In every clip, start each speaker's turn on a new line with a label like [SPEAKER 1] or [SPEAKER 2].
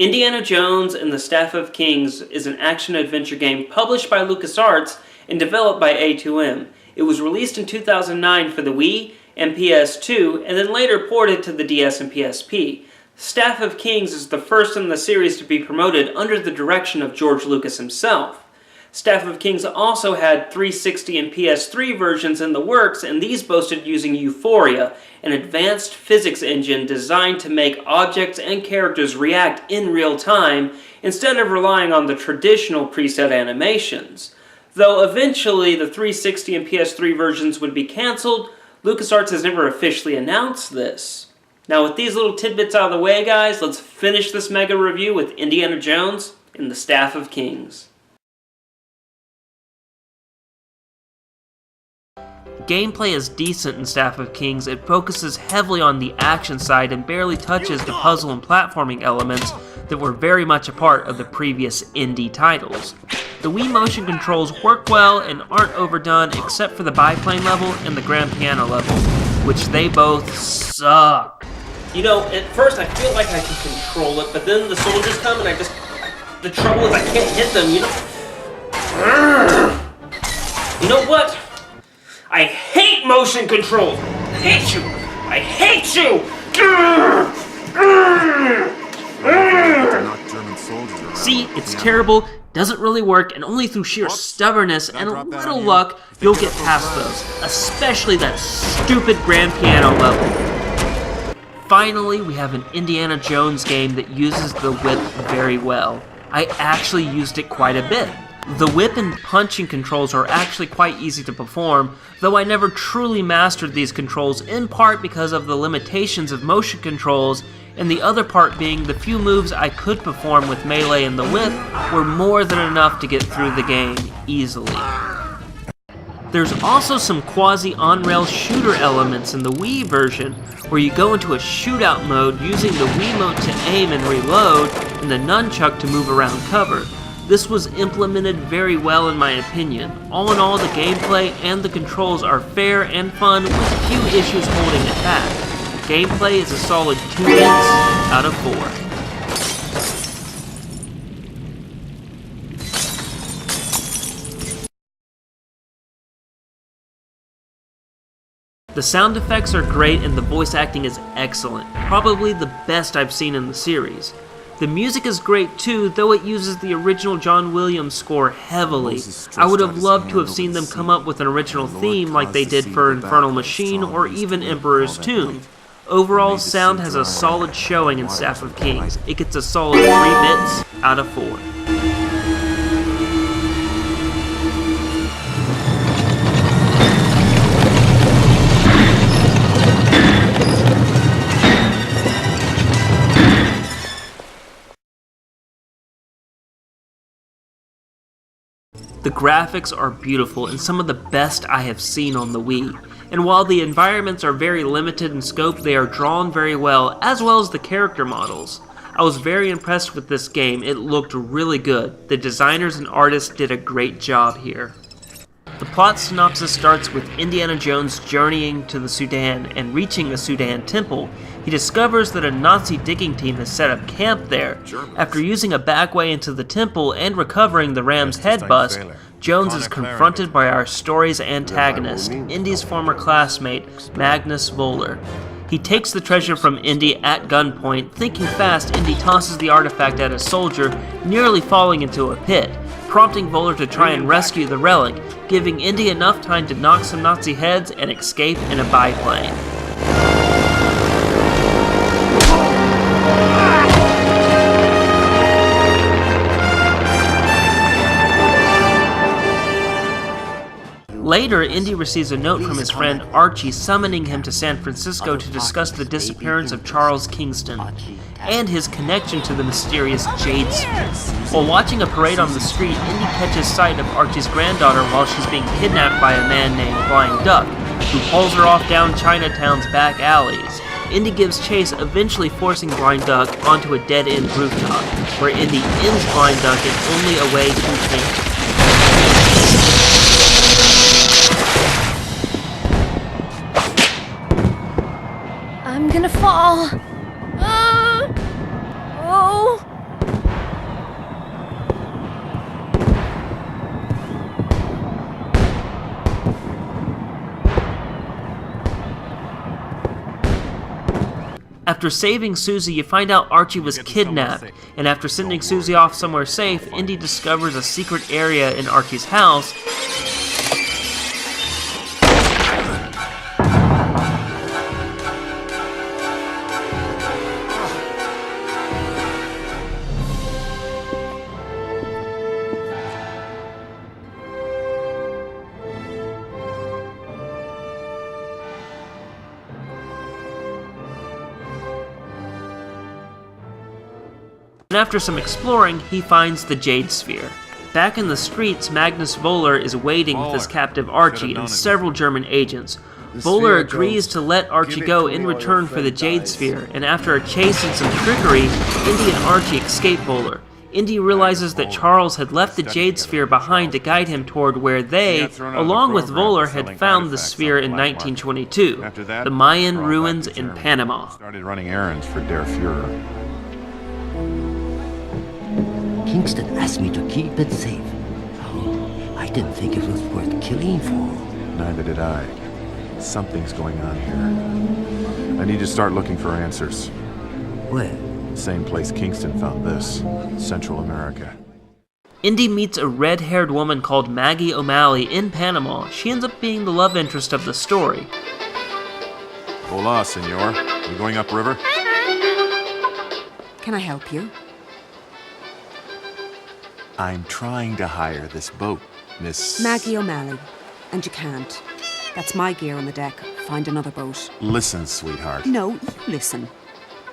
[SPEAKER 1] Indiana Jones and the Staff of Kings is an action-adventure game published by LucasArts and developed by A2M. It was released in 2009 for the Wii and PS2, and then later ported to the DS and PSP. Staff of Kings is the first in the series to be promoted under the direction of George Lucas himself. Staff of Kings also had 360 and PS3 versions in the works, and these boasted using Euphoria, an advanced physics engine designed to make objects and characters react in real time instead of relying on the traditional preset animations. Though eventually the 360 and PS3 versions would be cancelled, LucasArts has never officially announced this. Now with these little tidbits out of the way, guys, let's finish this mega review with Indiana Jones and the Staff of Kings. Gameplay is decent in Staff of Kings. It focuses heavily on the action side and barely touches the puzzle and platforming elements that were very much a part of the previous Indy titles. The Wii motion controls work well and aren't overdone except for the biplane level and the grand piano level, which they both suck. You know, at first I feel like I can control it, but then the soldiers come and the trouble is I can't hit them, you know? You know what? I hate motion controls! I hate you! I hate you! See, it's terrible, doesn't really work, and only through sheer stubbornness and a little luck you'll get past those, especially that stupid grand piano level. Finally, we have an Indiana Jones game that uses the whip very well. I actually used it quite a bit. The whip and punching controls are actually quite easy to perform, though I never truly mastered these controls, in part because of the limitations of motion controls, and the other part being the few moves I could perform with melee and the whip were more than enough to get through the game easily. There's also some quasi-on-rail shooter elements in the Wii version, where you go into a shootout mode using the Wiimote to aim and reload, and the nunchuck to move around cover. This was implemented very well in my opinion. All in all, the gameplay and the controls are fair and fun with few issues holding it back. Gameplay is a solid 2 hits out of 4. The sound effects are great and the voice acting is excellent, probably the best I've seen in the series. The music is great too, though it uses the original John Williams score heavily. I would have loved to have seen them come up with an original theme like they did for Infernal Machine or even Emperor's Tomb. Overall, sound has a solid showing in Staff of Kings. It gets a solid 3 bits out of 4. The graphics are beautiful and some of the best I have seen on the Wii, and while the environments are very limited in scope, they are drawn very well, as well as the character models. I was very impressed with this game. It looked really good. The designers and artists did a great job here. The plot synopsis starts with Indiana Jones journeying to the Sudan and reaching the Sudan Temple. He discovers that a Nazi digging team has set up camp there. After using a back way into the temple and recovering the ram's head bust, Jones is confronted by our story's antagonist, Indy's former classmate, Magnus Voller. He takes the treasure from Indy at gunpoint. Thinking fast, Indy tosses the artifact at a soldier, nearly falling into a pit, prompting Voller to try and rescue the relic, giving Indy enough time to knock some Nazi heads and escape in a biplane. Later, Indy receives a note from his friend Archie summoning him to San Francisco to discuss the disappearance of Charles Kingston and his connection to the mysterious Jade Sphere. While watching a parade on the street, Indy catches sight of Archie's granddaughter while she's being kidnapped by a man named Blind Duck, who pulls her off down Chinatown's back alleys. Indy gives chase, eventually forcing Blind Duck onto a dead-end rooftop, where Indy ends Blind Duck in only a way he can.
[SPEAKER 2] I'm gonna fall. Oh,
[SPEAKER 1] After saving Susie, you find out Archie was kidnapped, and after sending Susie off somewhere safe, Indy discovers a secret area in Archie's house. And after some exploring, he finds the Jade Sphere. Back in the streets, Magnus Voller is waiting with his captive Archie and several German agents. Voller agrees to let Archie go in return for the Jade Sphere, and after a chase and some trickery, Indy and Archie escape Voller. Indy realizes that Charles had left the Jade Sphere behind to guide him toward where they, along with Voller, had found the sphere in 1922, the Mayan ruins in Panama.
[SPEAKER 2] Started running errands for Der Fuhrer.
[SPEAKER 3] Kingston asked me to keep it safe. Oh, I didn't think it was worth killing for.
[SPEAKER 2] Neither did I. Something's going on here. I need to start looking for answers.
[SPEAKER 3] Where?
[SPEAKER 2] Same place Kingston found this. Central America.
[SPEAKER 1] Indy meets a red-haired woman called Maggie O'Malley in Panama. She ends up being the love interest of the story.
[SPEAKER 2] Hola, senor. You going upriver?
[SPEAKER 4] Can I help you?
[SPEAKER 2] I'm trying to hire this boat, Miss...
[SPEAKER 4] Maggie O'Malley. And you can't. That's my gear on the deck. Find another boat.
[SPEAKER 2] Listen, sweetheart.
[SPEAKER 4] No, you listen.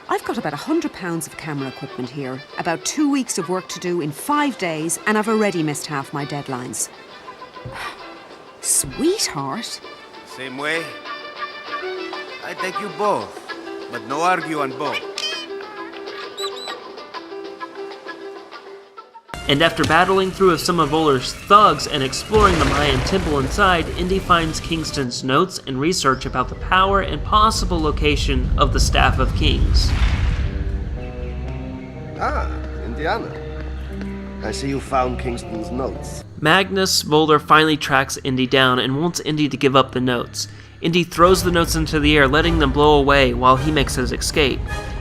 [SPEAKER 4] I've got about 100 pounds of camera equipment here, about 2 weeks of work to do in 5 days, and I've already missed half my deadlines. Sweetheart?
[SPEAKER 5] Same way? I take you both, but no argue on both.
[SPEAKER 1] And after battling through some of Voller's thugs and exploring the Mayan temple inside, Indy finds Kingston's notes and research about the power and possible location of the Staff of Kings.
[SPEAKER 6] Ah, Indiana. I see you found Kingston's notes.
[SPEAKER 1] Magnus Voller finally tracks Indy down and wants Indy to give up the notes. Indy throws the notes into the air, letting them blow away while he makes his escape.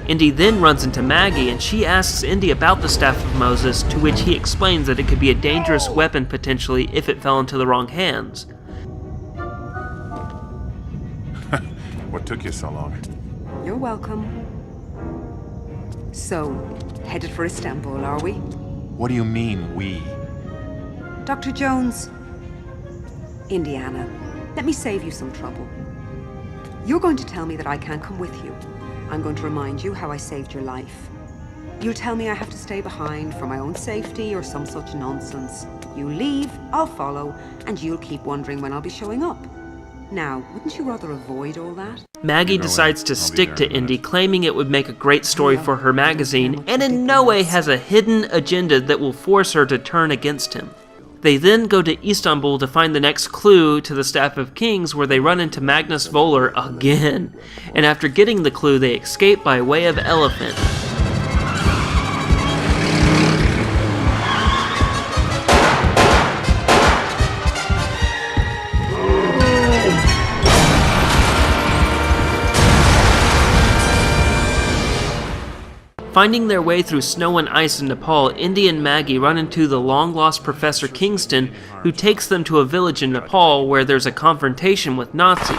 [SPEAKER 1] Indy then runs into Maggie, and she asks Indy about the Staff of Moses, to which he explains that it could be a dangerous weapon potentially if it fell into the wrong hands.
[SPEAKER 2] What took you so long?
[SPEAKER 4] You're welcome. So, headed for Istanbul, are we?
[SPEAKER 2] What do you mean, we?
[SPEAKER 4] Dr. Jones, Indiana, let me save you some trouble. You're going to tell me that I can't come with you. I'm going to remind you how I saved your life. You'll tell me I have to stay behind for my own safety or some such nonsense. You leave, I'll follow, and you'll keep wondering when I'll be showing up. Now, wouldn't you rather avoid all that?
[SPEAKER 1] Maggie decides to stick to Indy, claiming it would make a great story for her magazine, and in no way has a hidden agenda that will force her to turn against him. They then go to Istanbul to find the next clue to the Staff of Kings, where they run into Magnus Voller again. And after getting the clue, they escape by way of elephant. Finding their way through snow and ice in Nepal, Indy and Maggie run into the long-lost Professor Kingston, who takes them to a village in Nepal where there's a confrontation with Nazis.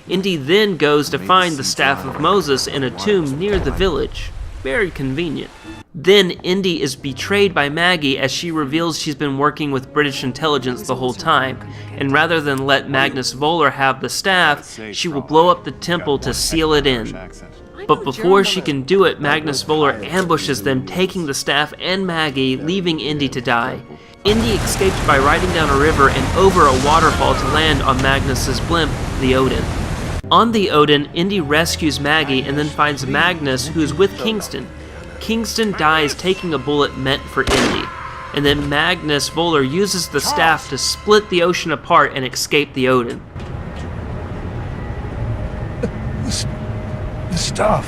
[SPEAKER 1] Indy then goes to find the Staff of Moses in a tomb near the village. Very convenient. Then Indy is betrayed by Maggie as she reveals she's been working with British intelligence the whole time, and rather than let Magnus Voller have the staff, she will blow up the temple to seal it in. But before she can do it, Magnus Voller ambushes them, taking the staff and Maggie, leaving Indy to die. Indy escapes by riding down a river and over a waterfall to land on Magnus's blimp, the Odin. On the Odin, Indy rescues Maggie and then finds Magnus, who's with Kingston. Kingston dies taking a bullet meant for Indy, and then Magnus Voller uses the staff to split the ocean apart and escape the Odin.
[SPEAKER 7] The stuff.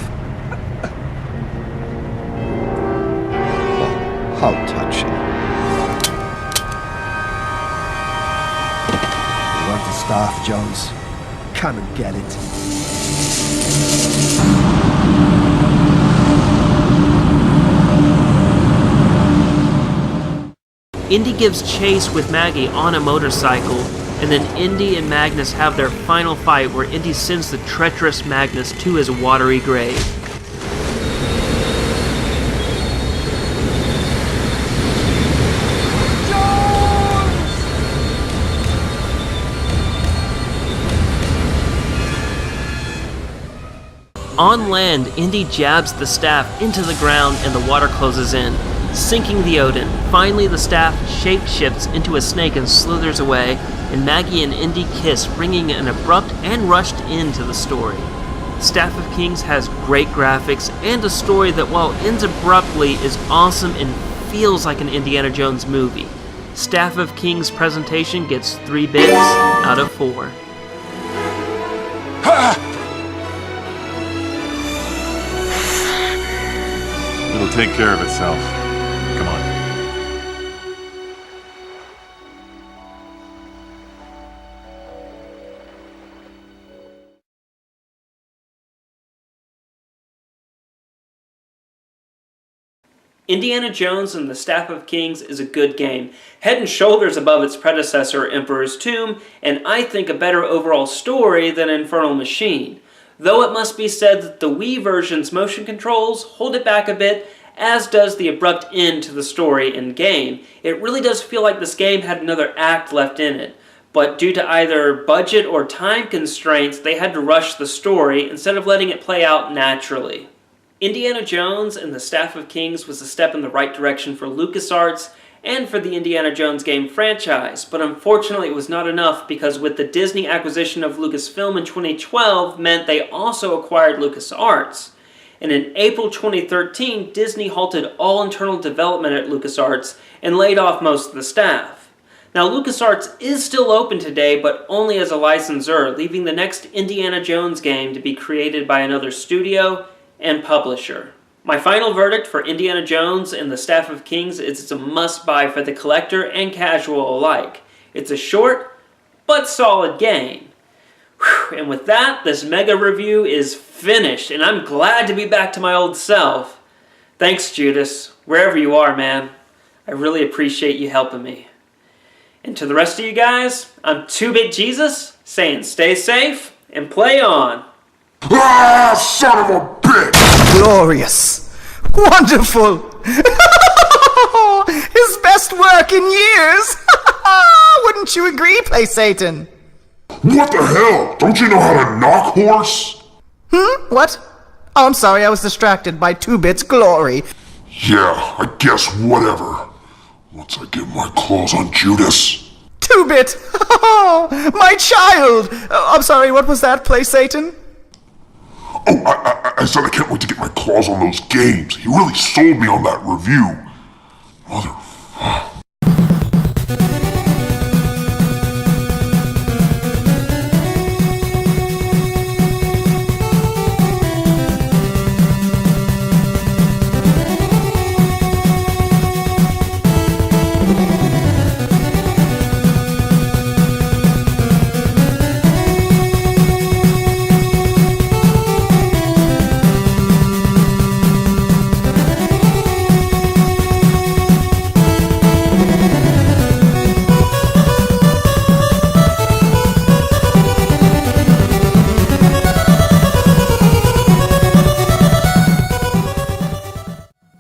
[SPEAKER 6] How touching.
[SPEAKER 7] You want the staff, Jones?
[SPEAKER 6] Come and get it.
[SPEAKER 1] Indy gives chase with Maggie on a motorcycle, and then Indy and Magnus have their final fight where Indy sends the treacherous Magnus to his watery grave. On land, Indy jabs the staff into the ground and the water closes in, sinking the Odin. Finally, the staff shape-shifts into a snake and slithers away, and Maggie and Indy kiss, bringing an abrupt and rushed end to the story. Staff of Kings has great graphics and a story that, while ends abruptly, is awesome and feels like an Indiana Jones movie. Staff of Kings presentation gets 3 bits out of 4.
[SPEAKER 2] It'll take care of itself. Come on.
[SPEAKER 1] Indiana Jones and the Staff of Kings is a good game, head and shoulders above its predecessor, Emperor's Tomb, and I think a better overall story than Infernal Machine. Though it must be said that the Wii version's motion controls hold it back a bit, as does the abrupt end to the story in game. It really does feel like this game had another act left in it, but due to either budget or time constraints, they had to rush the story instead of letting it play out naturally. Indiana Jones and the Staff of Kings was a step in the right direction for LucasArts and for the Indiana Jones game franchise, but unfortunately it was not enough because with the Disney acquisition of Lucasfilm in 2012 meant they also acquired LucasArts. And in April 2013, Disney halted all internal development at LucasArts and laid off most of the staff. Now LucasArts is still open today, but only as a licensor, leaving the next Indiana Jones game to be created by another studio and publisher. My final verdict for Indiana Jones and the Staff of Kings is it's a must-buy for the collector and casual alike. It's a short, but solid game. Whew, and with that, this mega review is finished, and I'm glad to be back to my old self. Thanks, Judas, wherever you are, man. I really appreciate you helping me. And to the rest of you guys, I'm 2-Bit Jesus, saying stay safe and play on.
[SPEAKER 7] Ah, son of a bitch!
[SPEAKER 8] Glorious! Wonderful! His best work in years! Wouldn't you agree, Play Satan?
[SPEAKER 7] What the hell? Don't you know how to knock, horse?
[SPEAKER 8] What? Oh, I'm sorry, I was distracted by 2-Bit's glory.
[SPEAKER 7] Yeah, I guess whatever. Once I get my claws on Judas.
[SPEAKER 8] 2-Bit! My child! I'm sorry, what was that, Play Satan?
[SPEAKER 7] Oh, I said I can't wait to get my claws on those games. He really sold me on that review. Mother...